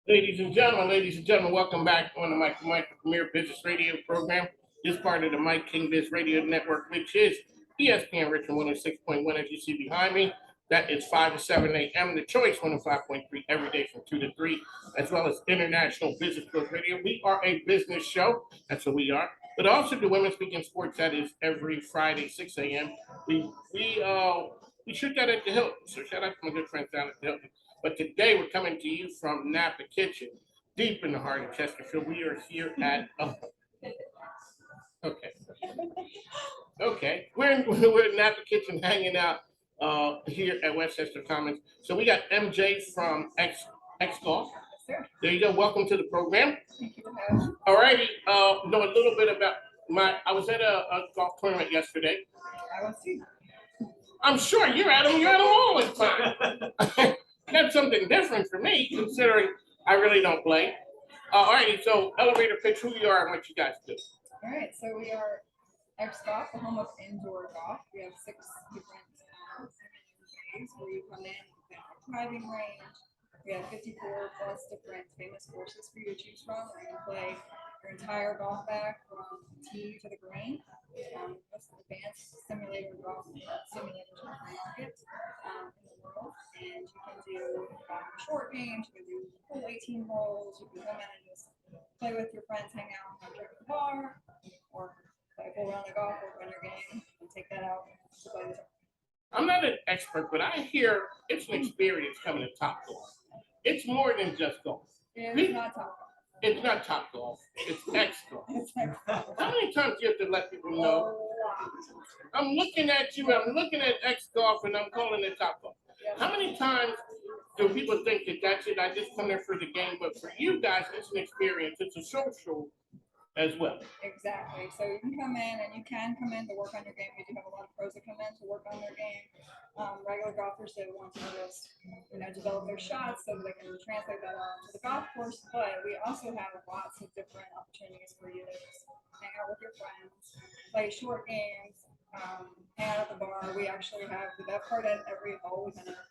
Ladies and gentlemen, welcome back on the Mike Premier Business Radio program. This part of the Mike King Biz Radio Network, which is ESPN Richmond 106.1, as you see behind me. That is 5 to 7 a.m. The Choice 105.3 every day from 2 to 3, as well as International Business Growth Radio. We are a business show. That's what we are. But also the Women Speaking Sports, that is every Friday, 6 a.m. We shoot that at the Hilton. So shout out to my good friends down at the Hilton. But today we're coming to you from Napa Kitchen, deep in the heart of Chesterfield. We are here at okay, we're in Napa Kitchen hanging out here at Westchester Commons. So we got MJ from X Golf. There you go. Welcome to the program. Thank you for having me. All righty. Know a little bit about I was at a golf tournament yesterday. I was too. I'm sure you're at them. You're at them all the time. That's something different for me, considering I really don't play. All righty, so elevator pitch, who you are and what you guys do. All right, so we are X Golf, the home of indoor golf. We have 6 different ways where you come in. We have a driving range. We have 54 plus different famous courses for you to choose from, where you can play your entire golf bag from tee to the green. Most advanced simulator golf simulators on the market in the world, and you can do short games. You can do full 18 holes. You can come in and just play with your friends, hang out, have a drink at the bar, or play a full round of golf, work on your game, and take that out to play with. I'm not an expert, but I hear it's an experience coming to Top Golf. It's more than just golf. It's not Top Golf. It's not Top Golf. It's X Golf. It's X Golf. How many times do you have to let people know? I'm looking at you. I'm looking at X Golf, and I'm calling it Top Golf. How many times do people think that that's it? I just come there for the game, but for you guys, it's an experience. It's a social as well. Exactly. So you can come in and you can come in to work on your game. We do have a lot of pros that come in to work on their game. Regular golfers that want to just, develop their shots so that they can translate that on to the golf course. But we also have lots of different opportunities for you to just hang out with your friends, play short games, hang out at the bar. We actually have the best part at every hole. We kind of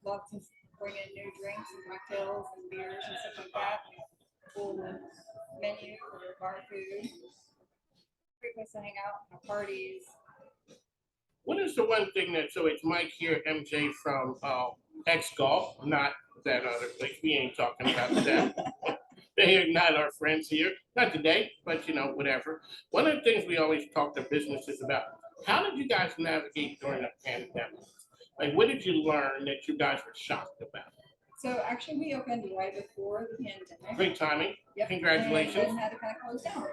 love to bring in new drinks and cocktails and beers and stuff like that. Cool menu for your bar food. Great place to hang out, have parties. What is the one thing so it's Mike here, MJ from X Golf, not that other place. We ain't talking about them. They're not our friends here. Not today, but whatever. One of the things we always talk to businesses about, how did you guys navigate during the pandemic? Like, what did you learn that you guys were shocked about? So actually, we opened right before the pandemic. Great timing. Yep. Congratulations. And had to kind of close down.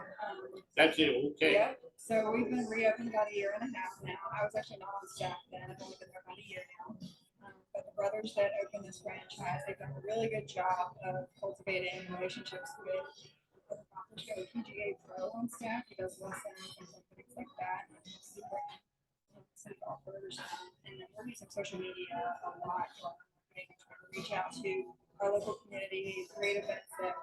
That's it. Okay. Yep. So we've been reopened about a year and a half now. I was actually not on staff then. I've only been there about a year now. But the brothers that opened this franchise, they've done a really good job of cultivating relationships with other golfers. We have a PGA pro on staff. He does lessons and things like that. Some golfers, and then we're using social media a lot. Reach out to our local community, create events that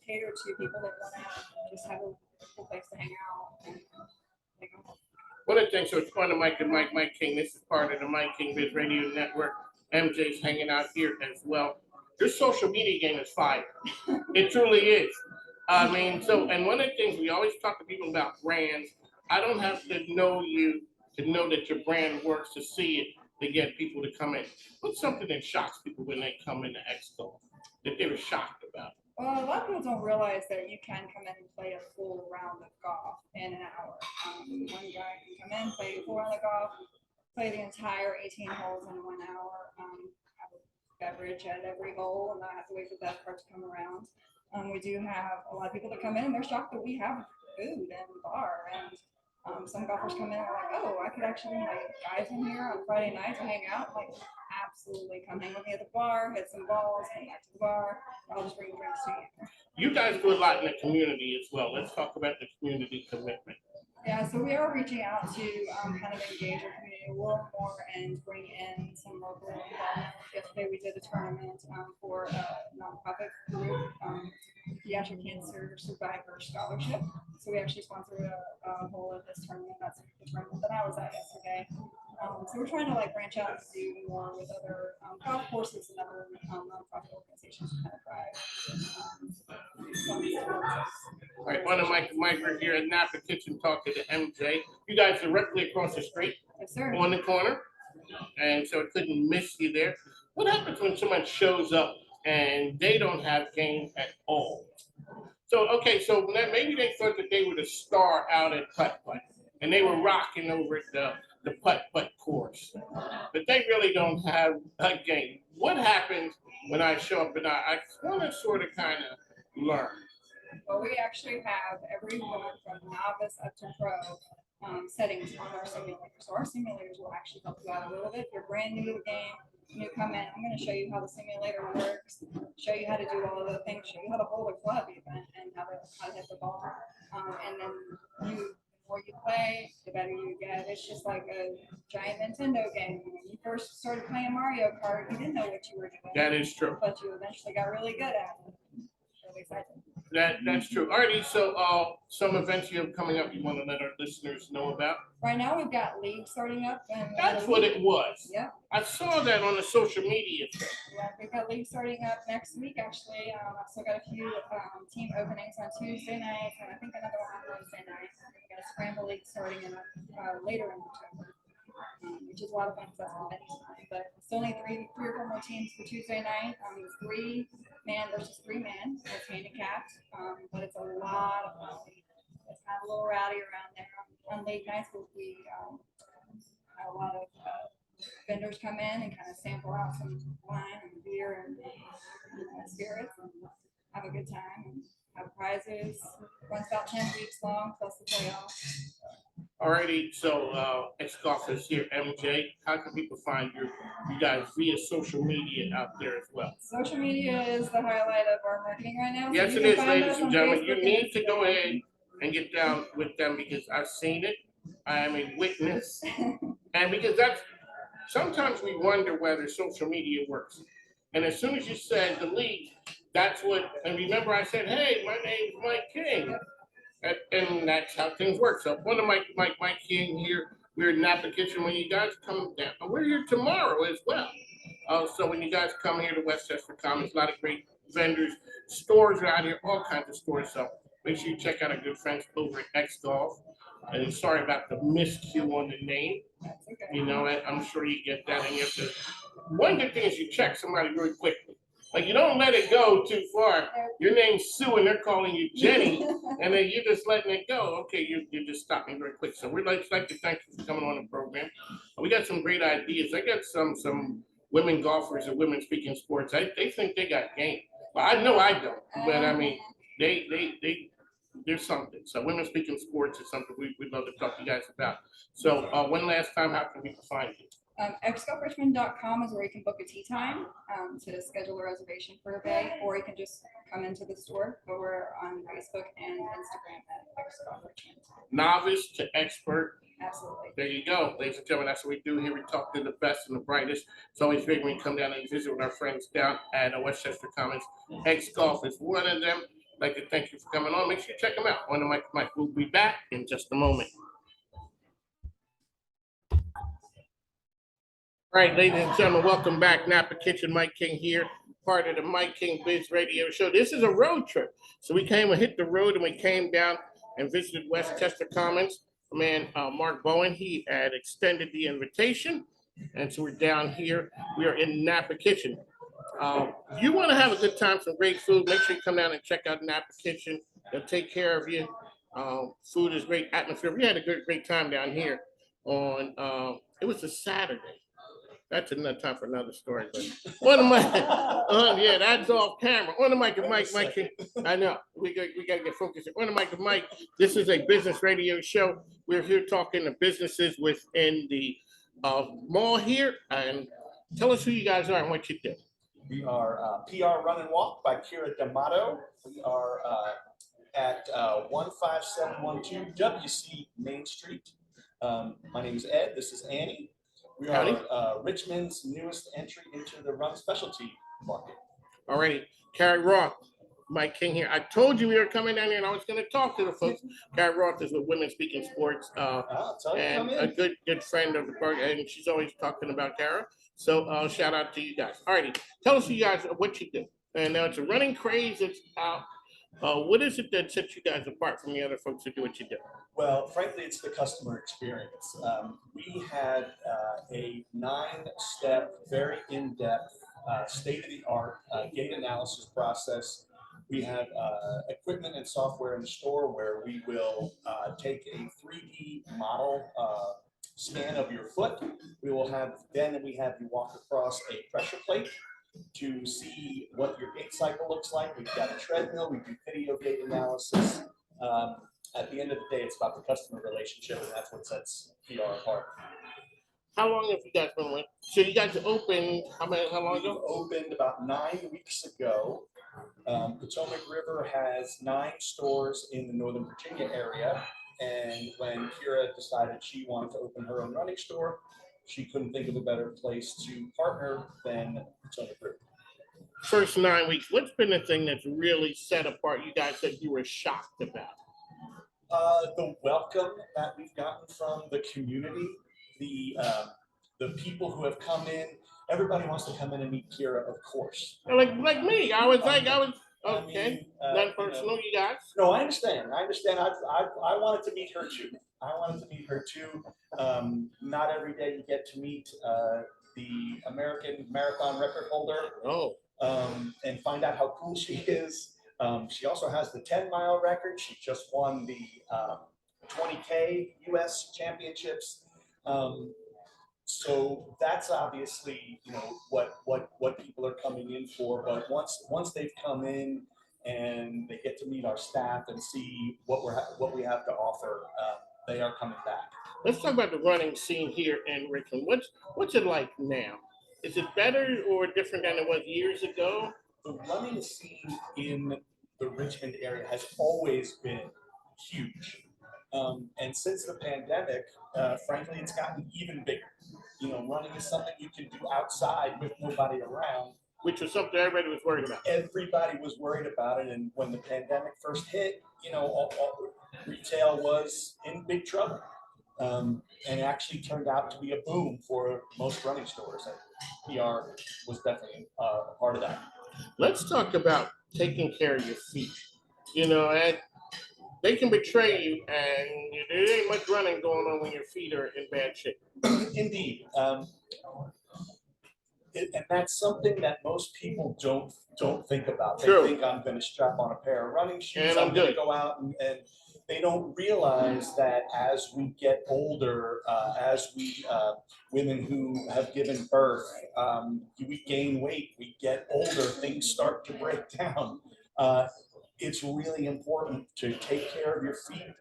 cater to people that want to just have a cool place to hang out. One of the things, so it's on the Mike and Mike King. This is part of the Mike King Biz Radio Network. MJ's hanging out here as well. Your social media game is fire. It truly is. I mean, and one of the things we always talk to people about brands, I don't have to know you to know that your brand works, to see it, to get people to come in. What's something that shocks people when they come into X Golf that they were shocked about? Well, a lot of people don't realize that you can come in and play a full round of golf in an hour. One guy can come in, play a full round of golf, play the entire 18 holes in 1 hour, have a beverage at every hole, and not have to wait for that part to come around. We do have a lot of people that come in and they're shocked that we have food and bar, and some golfers come in and are like, oh, I could actually bring my guys in here on Friday night to hang out. I'm like, absolutely, come hang with me at the bar, hit some balls, come back to the bar. I'll just bring drinks to you. You guys do a lot in the community as well. Let's talk about the community commitment. Yeah, so we are reaching out to kind of engage our community a little more and bring in some local involvement. Yesterday we did a tournament for a nonprofit group, Pediatric Cancer Survivor Scholarship. So we actually sponsored a hole of this tournament. That's the tournament that I was at yesterday. So we're trying to like branch out and do more with other golf courses and other nonprofit organizations to kind of drive. All right, one of Mike, we're here at Napa Kitchen talking to MJ. You guys are directly across the street. Yes, sir. On the corner, and so it couldn't miss you there. What happens when someone shows up and they don't have game at all? So okay, so maybe they thought that they were the star out at putt putt, and they were rocking over at the putt putt course, but they really don't have a game. What happens when I show up and I want to sort of kind of learn? Well, we actually have everyone from novice up to pro settings on our simulators. So our simulators will actually help you out a little bit. If you're brand new to the game, you come in, I'm going to show you how the simulator works, show you how to do all of the things, show you how to hold a club even, and how to hit the ball. And then the more you play, the better you get. It's just like a giant Nintendo game. When you first started playing Mario Kart, you didn't know what you were doing. That is true. But you eventually got really good at it. Really excited. That's true. Alrighty, so some events you have coming up you want to let our listeners know about? Right now we've got league starting up. And that's what it was. Yeah. I saw that on the social media. Yeah, we've got league starting up next week actually. I've still got a few team openings on Tuesday night and I think another one on Wednesday night. We've got a scramble league starting in later in October. Which is a lot of fun because that's the finish time. But still need three or four more teams for Tuesday night. It's 3-man versus 3-man. It's handicapped, but it's a lot of fun. It's kind of a little rowdy around there. On late nights, we have a lot of vendors come in and kind of sample out some wine and beer and spirits and have a good time and have prizes. Runs about 10 weeks long plus the playoffs. Alrighty, so ex-golf is here, MJ. How can people find you guys via social media out there as well? Social media is the highlight of our marketing right now. Yes, so it is, ladies and gentlemen. You need to go ahead and get down with them because I've seen it. I am a witness. And because sometimes we wonder whether social media works. And as soon as you said the league, that's what, and remember I said, hey, my name's Mike King. And that's how things work. So one of Mike King here. We're in Napa Kitchen. When you guys come down, we're here tomorrow as well. So when you guys come here to Westchester Commons, a lot of great vendors, stores are out here, all kinds of stores. So make sure you check out our good friends over at X Golf. And sorry about the miscue on the name. You know, I'm sure you get that. And you have to. One good thing is you check somebody really quickly. Like you don't let it go too far. Your name's Sue and they're calling you Jenny, and then you're just letting it go. Okay, you just stop me very quick. So we'd like to thank you for coming on the program. We got some great ideas. I got some women golfers and women speaking sports. They think they got game. Well, I know I don't, but I mean there's something. So women speaking sports is something we'd love to talk to you guys about. So one last time, how can people find you? xgolfrichmond.com is where you can book a tee time to schedule a reservation for a day, or you can just come into the store. But we're on Facebook and Instagram at xgolfrichmond. Novice to expert. Absolutely. There you go, ladies and gentlemen. That's what we do here. We talk to the best and the brightest. It's always great when we come down and visit with our friends down at Westchester Commons. X Golf is one of them. I'd like to thank you for coming on. Make sure you check them out. On the mic. We'll be back in just a moment. All right, ladies and gentlemen, welcome back. Napa Kitchen, Mike King here, part of the Mike King Biz Radio Show. This is a road trip. So we came and hit the road and we came down and visited Westchester Commons. Man, Mark Bowen, he had extended the invitation. And so we're down here. We are in Napa Kitchen. You want to have a good time, some great food, make sure you come down and check out Napa Kitchen. They'll take care of you. Food is great, atmosphere. We had a great time down here on, it was a Saturday. That's another time for another story. But one of my, yeah, that's off camera. On the mic of Mike. I know we got to get focused. On the mic of Mike. This is a business radio show. We're here talking to businesses within the mall here. And tell us who you guys are and what you do. We are PR Run and Walk by Kira D'Amato. We are at 15712 WC Main Street. My name is Ed. This is Annie. We are Richmond's newest entry into the run specialty market. All right, Carrie Roth. Mike King here. I told you we were coming down here and I was going to talk to the folks. Kara Roth is with Women Speaking Sports Tell you to and come a in. good friend of the program, and she's always talking about Kara. So shout out to you guys. All righty. Tell us, you guys, what you do. And now it's a running craze. It's out. What is it that sets you guys apart from the other folks who do what you do? Well, frankly, it's the customer experience. We had a 9-step, very in-depth, state-of-the-art gait analysis process. We have equipment and software in the store where we will take a 3D model scan of your foot. We have you walk across a pressure plate to see what your gait cycle looks like. We've got a treadmill. We do video gait analysis. At the end of the day, it's about the customer relationship, and that's what sets PR apart. How long have you guys been with? So you guys opened, how long ago? We opened about 9 weeks ago. Potomac River has 9 stores in the Northern Virginia area. And when Kira decided she wanted to open her own running store, she couldn't think of a better place to partner than Potomac River. First 9 weeks, what's been the thing that's really set apart? You guys said you were shocked about. The welcome that we've gotten from the community, the people who have come in. Everybody wants to come in and meet Kira, of course. Like me, I was okay. I mean, Not personal, you guys. No, I understand. I wanted to meet her too. Not every day you get to meet the American marathon record holder. Oh. And find out how cool she is. She also has the 10-mile record. She just won the 20K US championships. So that's obviously, what people are coming in for. But once they've come in and they get to meet our staff and see what we have to offer, they are coming back. Let's talk about the running scene here in Richmond. What's it like now? Is it better or different than it was years ago? The running scene in the Richmond area has always been huge. And since the pandemic, frankly, it's gotten even bigger. Running is something you can do outside with nobody around. Which was something everybody was worried about. Everybody was worried about it. And when the pandemic first hit, all retail was in big trouble. And it actually turned out to be a boom for most running stores. And PR was definitely a part of that. Let's talk about taking care of your feet. And they can betray you, and there ain't much running going on when your feet are in bad shape. Indeed. And that's something that most people don't think about. They think I'm going to strap on a pair of running shoes and I'm going to go out and they don't realize that as we get older, as we women who have given birth, we gain weight, we get older, things start to break down. It's really important to take care of your feet.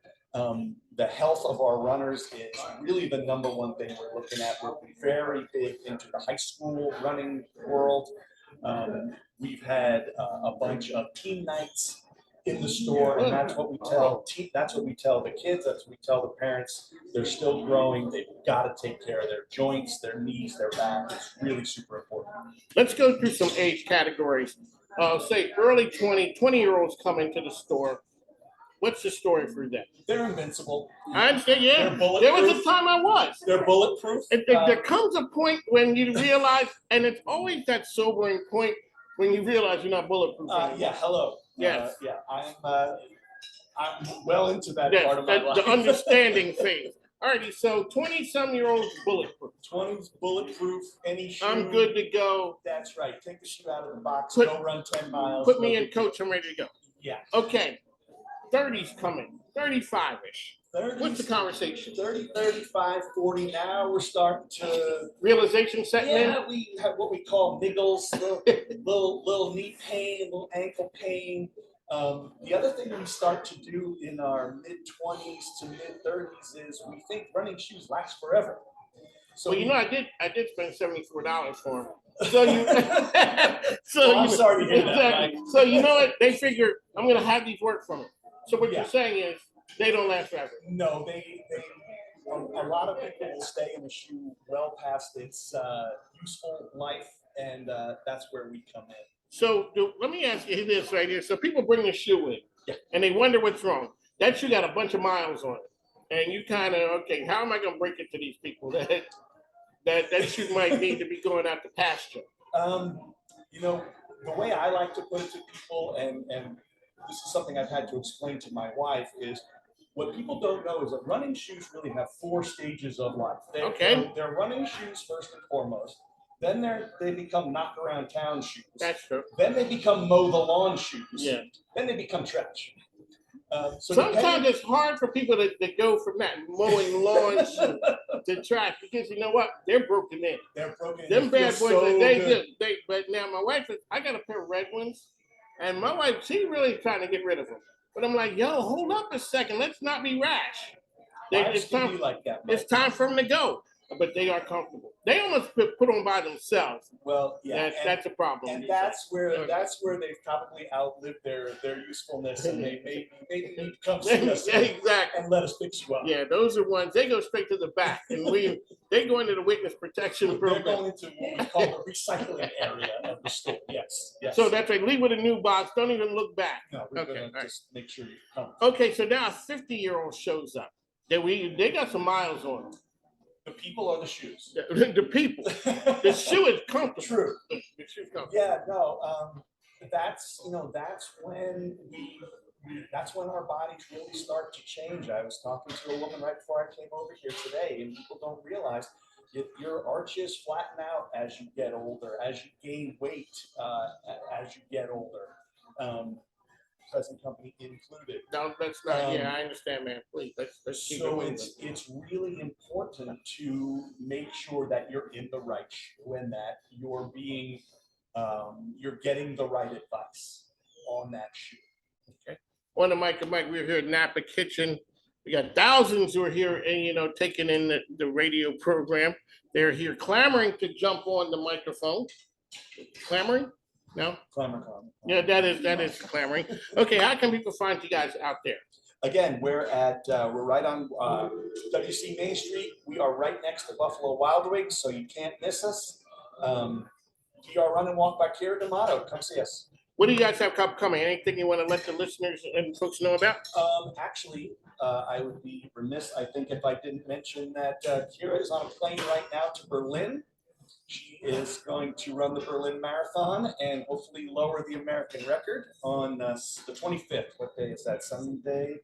The health of our runners is really the #1 thing we're looking at. We're very big into the high school running world. We've had a bunch of team nights in the store, and that's what we tell the kids, that's what we tell the parents. They're still growing. They've got to take care of their joints, their knees, their back. It's really super important. Let's go through some age categories. Say early 20-year-olds come into the store. What's the story for them? They're invincible. I understand, yeah. There was a time I was. They're bulletproof. There comes a point when you realize, and it's always that sobering point when you realize you're not bulletproof. Yeah, hello. Yes. Yeah, I'm well into that part of my life. The understanding phase. Alrighty, so 20-some-year-olds bulletproof. 20s bulletproof, any shoe. I'm good to go. That's right. Take the shoe out of the box, go run 10 miles. Put me in, coach, I'm ready to go. Yeah. Okay. 30s coming, 35-ish. 30s, what's the conversation? 30, 35, 40. Now we're starting to realization setting in. Yeah, we have what we call niggles, little knee pain, little ankle pain. The other thing we start to do in our mid-20s to mid-30s is we think running shoes last forever. So well, I did spend $74 for them. So I'm sorry to hear that. Right? So you know what? They figure I'm going to have these work for them. So what you're saying is they don't last forever. No, a lot of people will stay in the shoe well past its useful life, and that's where we come in. Let me ask you this right here. So people bring the shoe in, and they wonder what's wrong. That shoe got a bunch of miles on it, and you kind of okay. How am I going to break it to these people that shoe might need to be going out to pasture? You know, the way I like to put it to people, and this is something I've had to explain to my wife, is what people don't know is that running shoes really have 4 stages of life. They're running shoes first and foremost. Then they become knock around town shoes. That's true. Then they become mow the lawn shoes. Yeah. Then they become trash. So sometimes it's hard for people to go from that mowing lawns to trash because you know what? They're broken in. They're broken in. Them bad boys, so but now my wife I got a pair of red ones, and my wife, she really trying to get rid of them. But I'm like, yo, hold up a second. Let's not be rash. It's time, like that, it's time for them to go. But they are comfortable. They almost put on by themselves. Well, yeah, that's a problem. And that's where they've probably outlived their usefulness, and they maybe need to come see us exactly. and let us fix you up. Yeah, those are ones they go straight to the back, and they go into the witness protection program. They're going into what we call the recycling area of the store. Yes. So that's right. Leave with a new box. Don't even look back. No, we're gonna just make sure you come. Okay, so now a 50-year-old shows up. They got some miles on them. The people or the shoes? The people. The shoe is comfortable. True. The shoe's comfortable. Yeah, no. That's that's when our bodies really start to change. I was talking to a woman right before I came over here today, and people don't realize your arches flatten out as you get older, as you gain weight, as you get older. Present company included. No, that's not. Yeah, I understand, man. Please, let's keep going. So it's really important to make sure that you're in the right shoe and that you're getting the right advice on that shoe. Okay. On the mic, we're here at Napa Kitchen. We got thousands who are here and taking in the radio program. They're here clamoring to jump on the microphone. Clamoring. No? Clamor. Yeah, that is clamoring. Okay, how can people find you guys out there? Again, we're right on WC Main Street. We are right next to Buffalo Wild Wings, so you can't miss us. PR Run and Walk by Kira D'Amato. Come see us. What do you guys have coming? Anything you want to let the listeners and folks know about? Actually, I would be remiss, I think, if I didn't mention that Kira is on a plane right now to Berlin. She is going to run the Berlin Marathon and hopefully lower the American record on the 25th. What day is that? Sunday.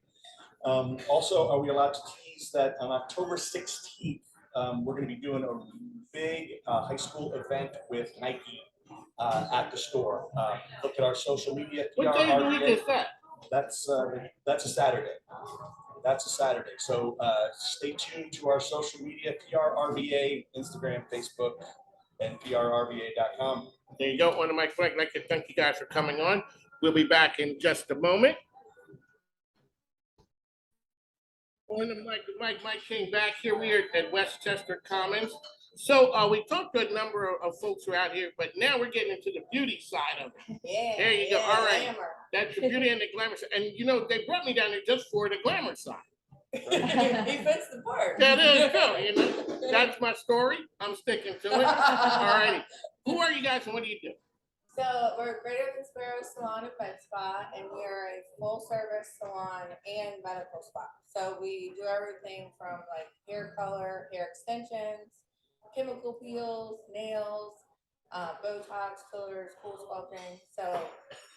Also, are we allowed to tease that on October 16th, we're going to be doing a big high school event with Nike at the store. Look at our social media. What day of the week is that? That's a Saturday. That's a Saturday. So stay tuned to our social media, PRRVA, Instagram, Facebook, and PRRVA.com. There you go. On the mic, I'd like to thank you guys for coming on. We'll be back in just a moment. On the mic, Mike came back here. We are at Westchester Commons. So we talked to a number of folks who are out here, but now we're getting into the beauty side of it. Yeah. There you go. All right. Glamour. That's the beauty and the glamour side. And they brought me down there just for the glamour side. He fits the part. That is good. That's my story. I'm sticking to it. All righty. Who are you guys and what do you do? So we're Greater Than Sparrow Salon and Med Spa, and we are a full service salon and medical spa. So we do everything from like hair color, hair extensions, chemical peels, nails, Botox, fillers, cool sculpting. So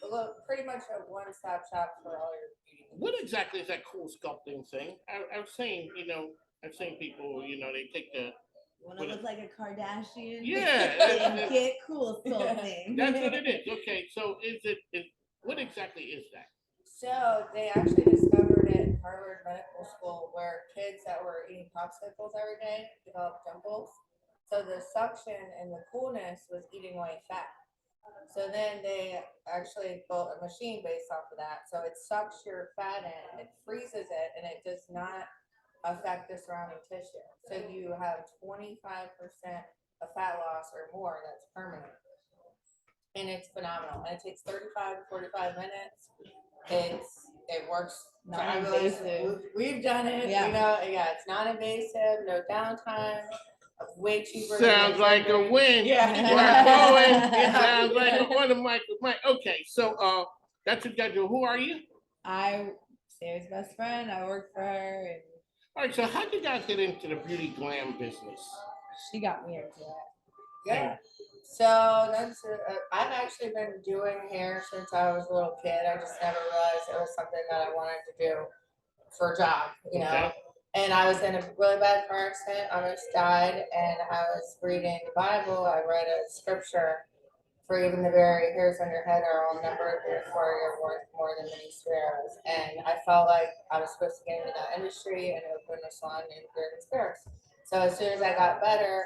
we're pretty much a one-stop shop for all your beauty. What exactly is that cool sculpting thing? I've seen people, they take the. Want to look like a Kardashian? Yeah. Get cool sculpting. That's what it is. Okay, so what exactly is that? So they actually discovered it at Harvard Medical School where kids that were eating popsicles every day developed dimples. So the suction and the coolness was eating away fat. So then they actually built a machine based off of that. So it sucks your fat in, it freezes it, and it does not affect the surrounding tissue. So you have 25% of fat loss or more that's permanent. And it's phenomenal. And it takes 35 to 45 minutes. It works fabulous. Non-invasive. We've done it. Yeah. It's non-invasive, no downtime. way cheaper. than Sounds like a Westchester. win. Yeah. Mark Bowen. It Yeah. sounds like a win to Michael. Mike. Okay, so that's what you got to do. Who are you? I Sarah's best friend. I work for her, and All right, so how did you guys get into the beauty glam business? she got me into it. Yeah. So that's I've actually been doing hair since I was a little kid. I just never realized it was something that I wanted to do for a job, you know. Okay. And I was in a really bad car accident, almost died, and I was reading the Bible. I read a scripture for even the very hairs on your head are all numbered, therefore you're worth more than many sparrows. And I felt like I was supposed to get into that industry and open a salon named Garden Sparrows. So as soon as I got better,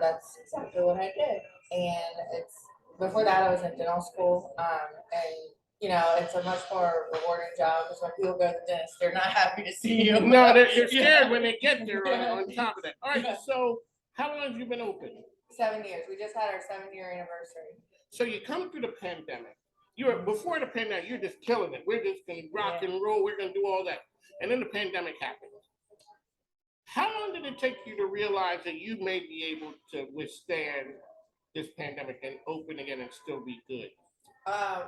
that's exactly what I did. And it's before that I was in dental school, and you know it's a much more rewarding job because when people go to the dentist, they're not happy to see you. No, they're scared Yeah. when they get there Yeah. on top of that. All right, Yeah. so how long have you been open? 7 years. We just had our 7-year anniversary. So you come through the pandemic. You were before the pandemic, you're just killing it. We're just gonna rock and roll, we're gonna do all that. And then the pandemic happened. How long did it take you to realize that you may be able to withstand this pandemic and open again and still be good?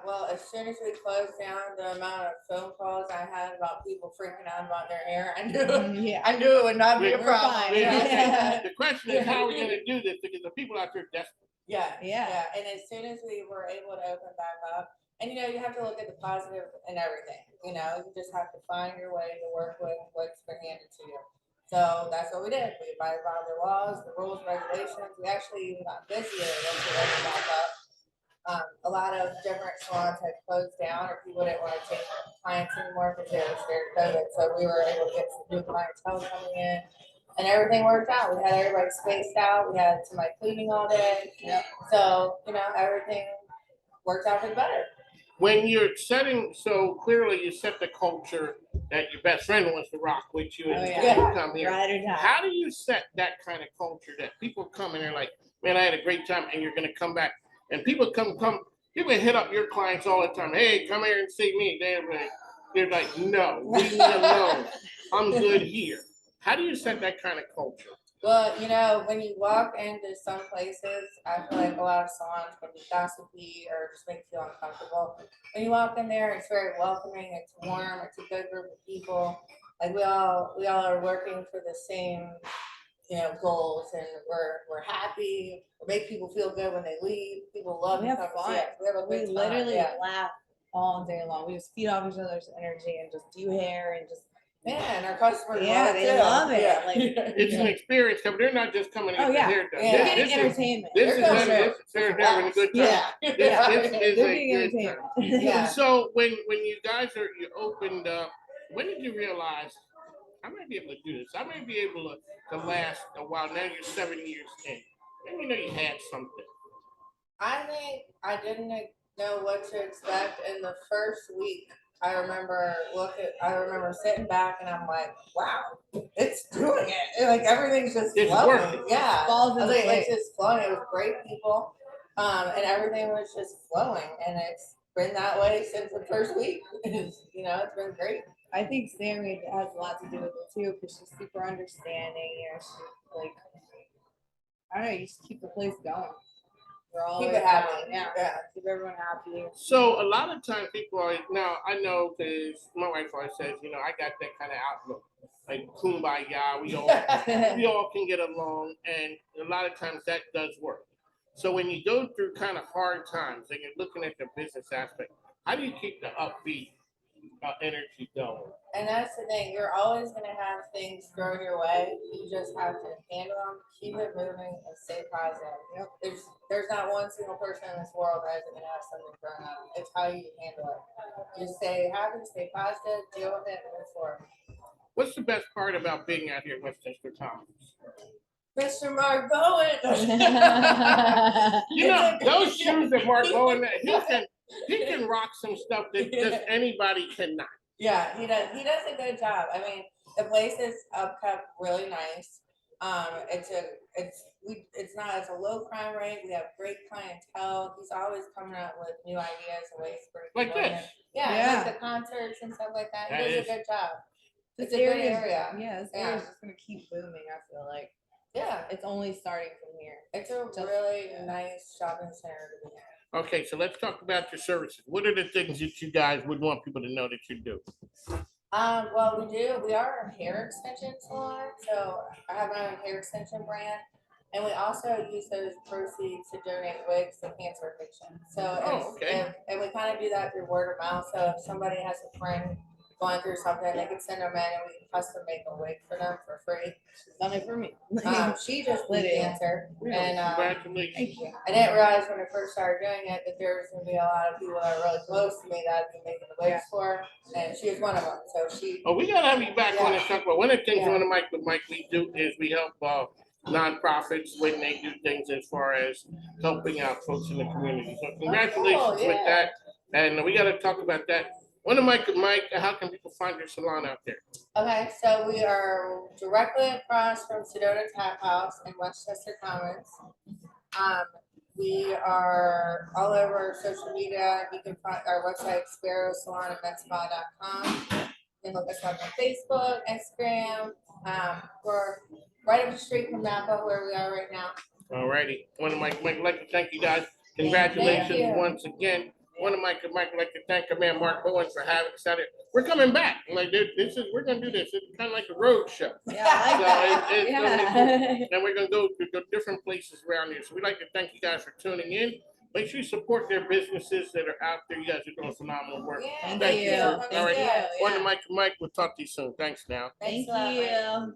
Well, as soon as we closed down, the amount of phone calls I had about people freaking out about their hair, I knew Yeah. I knew it would not be a We're problem. fine. Yeah. The question is, how are we gonna do this? Because the people out there are desperate. Yeah, Yeah. And as soon as we were able to open back up, and you know, you have to look at the positive in everything. You know, you just have to find your way to work with what's been handed to you. So that's what we did. We abided by the laws, the rules, regulations. We actually even got busier once we opened back up. A lot of different salons had closed down, or people didn't want to take clients anymore because they were scared of COVID. So we were able to get some new clientele coming in. And everything worked out. We had everybody spaced out. We had somebody cleaning all day. Yep. So, you know, everything worked out for the better. When you're setting, so clearly you set the culture that your best friend wants to rock with you and Oh, you yeah. come here. Ride or die. How do you set that kind of culture that people come and they're like, man, I had a great time, and you're gonna come back. And people people hit up your clients all the time. Hey, come here and see me. They're like, no, leave me alone. I'm good here. How do you set that kind of culture? Well, you know, when you walk into some places, I feel like a lot of salons can be gossipy or just make you feel uncomfortable. When you walk in there, it's very welcoming. It's warm. It's a good group of people. Like we all are working for the same, you know, goals, and we're happy. We make people feel good when they leave. People love We to have come fun. see us. We have a We good time. literally Yeah. laugh all day long. We just feed off each other's energy and just do hair and just And our customers Yeah, love it they too. love it. Yeah. Like, It's an experience because they're not just coming to Oh, get yeah. their hair done. Yeah. they're This getting is entertainment. this They're is going they're having a good time. Yeah. This Yeah. is They're a getting good entertainment. time. Yeah. So when you guys you opened up, when did you realize I might be able to do this? I might be able to last a while. Now you're 7 years in. Then you know you had something. I think I didn't know what to expect in the first week. I remember sitting back and I'm like, wow, it's doing it. And like everything's just It's flowing. working. Yeah. Falls I into was like, place. it's just flowing. It was great people. And everything was just flowing. And it's been that way since the first week. You know, it's been great. I think Sammy has a lot to do with it too, because she's super understanding. You know, she's like, I don't know, you just keep the place going. We're all Keep it happy. Yeah. Yeah. Keep everyone happy. So a lot of times people are now I know because my wife always says, you know, I got that kind of outlook, like kumbaya. We all can get along, and a lot of times that does work. So when you go through kind of hard times and you're looking at the business aspect, how do you keep the upbeat energy going? And that's the thing. You're always going to have things thrown your way. You just have to handle them, keep it moving, and stay positive. You know, there's not one single person in this world that isn't going to have something thrown at them. It's how you handle it. You stay happy, stay positive, deal with it, and move forward. What's the best part about being out here at Westchester Thomas? Mr. Mark Bowen. You know, those shoes that Mark Bowen, he can rock some stuff that just anybody cannot. Yeah, he does. He does a good job. I mean, the place is upkept really nice. It's a low crime rate. We have great clientele. He's always coming up with new ideas and ways to bring Like people in. this. Yeah, like the concerts and stuff like that. He does a good job. It's a good area. Yeah, this Yeah. area's just gonna keep booming, I feel like. Yeah, It's only starting from here. it's a Just- really nice shopping center to be in. Okay, so let's talk about your services. What are the things that you guys would want people to know that you do? Well, we are a hair extension salon, so I have my own hair extension brand. And we also use those proceeds to donate wigs to cancer patients. So, Oh, okay. and we kind of do that through word of mouth. So if somebody has a friend going through something, they can send them in and we can custom make a wig for them for free. She's done it for me. She just beat Literally. cancer. Really? And Congratulations. Thank you. I didn't realize when I first started doing it that there was gonna be a lot of people that are really close to me that I'd be making the wigs for, and she was one of them. So she, Oh, we gotta have you back on and talk about, one of the things Yeah. on the mic with Mike we do is we help nonprofits when they do things as far as helping out folks in the community. So congratulations with yeah. that. And we gotta talk about that. On the mic with Mike, how can people find your salon out there? Okay, so we are directly across from Sedona Tap House in Westchester Commons. We are all over social media. You can find our website, sparrowsalonandmenspa.com. You can look us up on Facebook, Instagram. We're right up the street from Napa where we are right now. Alrighty, one of Mike, I'd like to thank you guys. Congratulations you. once again. One of Mike, I'd like to thank our man Mark Bowen for having us out here. We're coming back. Like we're gonna do this. It's kind of like a road show. Yeah, I like that. So it's gonna be cool. Yeah. And we're gonna go to different places around here. So we'd like to thank you guys for tuning in. Make sure you support their businesses that are out there. You guys are doing phenomenal work. Yeah, Thank you, sir. Thank All right. you. One of Mike, we'll talk to you soon. Thanks now. Thanks Thank a lot, Mike. you.